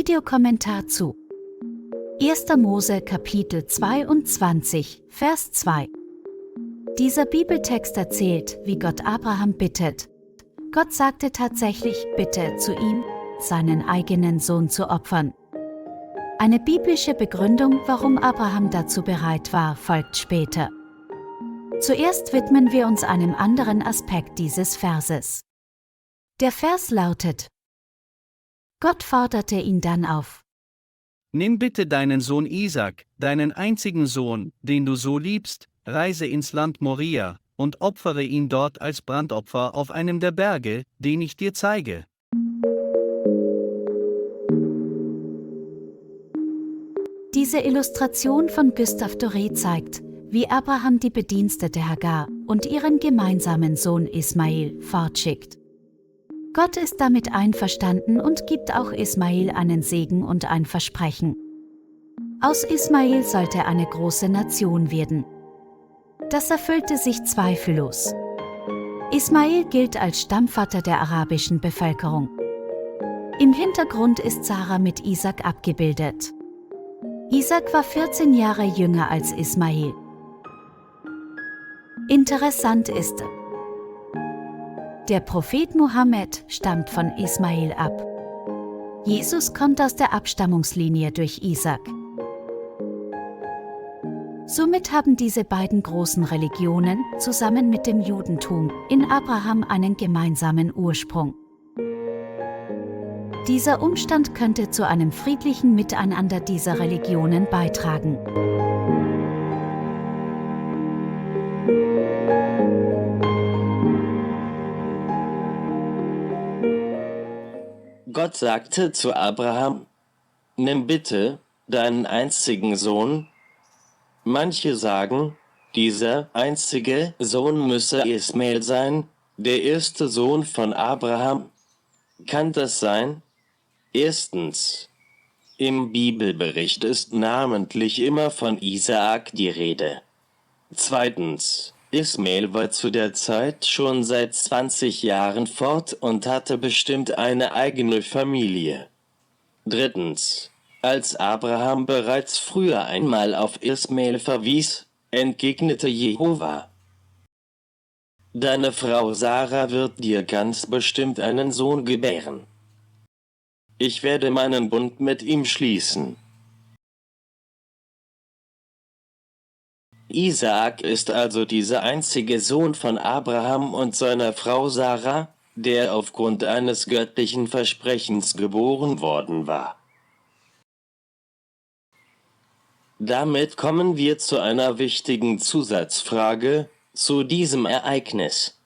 Videokommentar zu 1. Mose Kapitel 22, Vers 2. Dieser Bibeltext erzählt, wie Gott Abraham bittet. Gott sagte tatsächlich, bitte zu ihm, seinen eigenen Sohn zu opfern. Eine biblische Begründung, warum Abraham dazu bereit war, folgt später. Zuerst widmen wir uns einem anderen Aspekt dieses Verses. Der Vers lautet: Gott forderte ihn dann auf. Nimm bitte deinen Sohn Isaak, deinen einzigen Sohn, den du so liebst, reise ins Land Moria und opfere ihn dort als Brandopfer auf einem der Berge, den ich dir zeige. Diese Illustration von Gustave Doré zeigt, wie Abraham die Bedienstete Hagar und ihren gemeinsamen Sohn Ismael fortschickt. Gott ist damit einverstanden und gibt auch Ismael einen Segen und ein Versprechen. Aus Ismael sollte eine große Nation werden. Das erfüllte sich zweifellos. Ismael gilt als Stammvater der arabischen Bevölkerung. Im Hintergrund ist Sarah mit Isaak abgebildet. Isaak war 14 Jahre jünger als Ismael. Interessant ist, der Prophet Mohammed stammt von Ismael ab. Jesus kommt aus der Abstammungslinie durch Isaak. Somit haben diese beiden großen Religionen zusammen mit dem Judentum in Abraham einen gemeinsamen Ursprung. Dieser Umstand könnte zu einem friedlichen Miteinander dieser Religionen beitragen. Gott sagte zu Abraham: Nimm bitte deinen einzigen Sohn. Manche sagen, dieser einzige Sohn müsse Ismael sein, der erste Sohn von Abraham. Kann das sein? Erstens. Im Bibelbericht ist namentlich immer von Isaak die Rede. Zweitens. Ismael war zu der Zeit schon seit 20 Jahren fort und hatte bestimmt eine eigene Familie. Drittens. Als Abraham bereits früher einmal auf Ismael verwies, entgegnete Jehova: Deine Frau Sarah wird dir ganz bestimmt einen Sohn gebären. Ich werde meinen Bund mit ihm schließen. Isaak ist also dieser einzige Sohn von Abraham und seiner Frau Sarah, der aufgrund eines göttlichen Versprechens geboren worden war. Damit kommen wir zu einer wichtigen Zusatzfrage zu diesem Ereignis.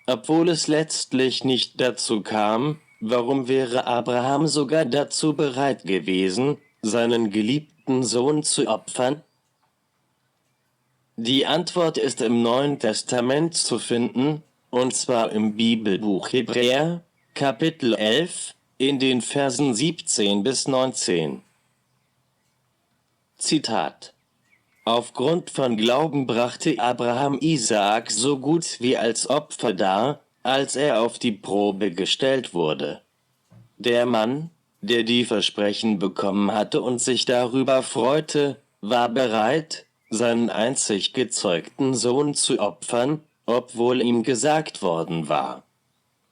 Obwohl es letztlich nicht dazu kam, warum wäre Abraham sogar dazu bereit gewesen, seinen geliebten Sohn zu opfern? Die Antwort ist im Neuen Testament zu finden, und zwar im Bibelbuch Hebräer, Kapitel 11, in den Versen 17 bis 19. Zitat: Aufgrund von Glauben brachte Abraham Isaak so gut wie als Opfer dar, als er auf die Probe gestellt wurde. Der Mann, der die Versprechen bekommen hatte und sich darüber freute, war bereit, seinen einzig gezeugten Sohn zu opfern, obwohl ihm gesagt worden war: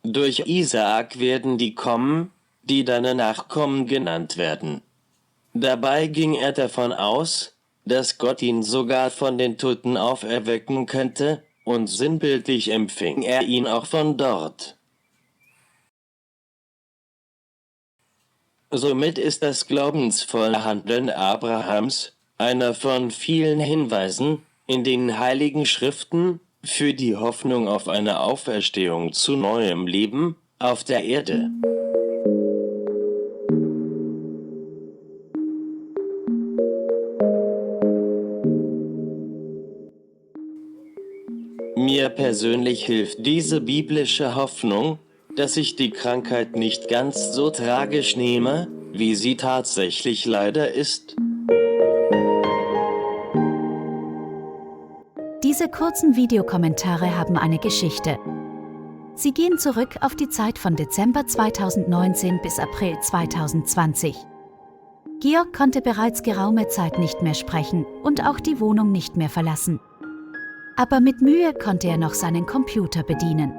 Durch Isaak werden die kommen, die deine Nachkommen genannt werden. Dabei ging er davon aus, dass Gott ihn sogar von den Toten auferwecken könnte, und sinnbildlich empfing er ihn auch von dort. Somit ist das glaubensvolle Handeln Abrahams einer von vielen Hinweisen in den Heiligen Schriften für die Hoffnung auf eine Auferstehung zu neuem Leben auf der Erde. Mir persönlich hilft diese biblische Hoffnung, dass ich die Krankheit nicht ganz so tragisch nehme, wie sie tatsächlich leider ist. Diese kurzen Videokommentare haben eine Geschichte. Sie gehen zurück auf die Zeit von Dezember 2019 bis April 2020. Georg konnte bereits geraume Zeit nicht mehr sprechen und auch die Wohnung nicht mehr verlassen. Aber mit Mühe konnte er noch seinen Computer bedienen.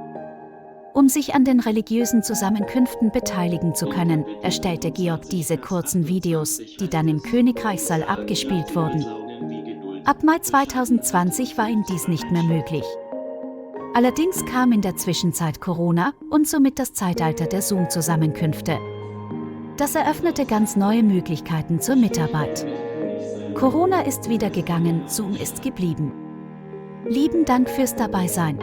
Um sich an den religiösen Zusammenkünften beteiligen zu können, erstellte Georg diese kurzen Videos, die dann im Königreichssaal abgespielt wurden. Ab Mai 2020 war ihm dies nicht mehr möglich. Allerdings kam in der Zwischenzeit Corona und somit das Zeitalter der Zoom-Zusammenkünfte. Das eröffnete ganz neue Möglichkeiten zur Mitarbeit. Corona ist wieder gegangen, Zoom ist geblieben. Lieben Dank fürs Dabeisein.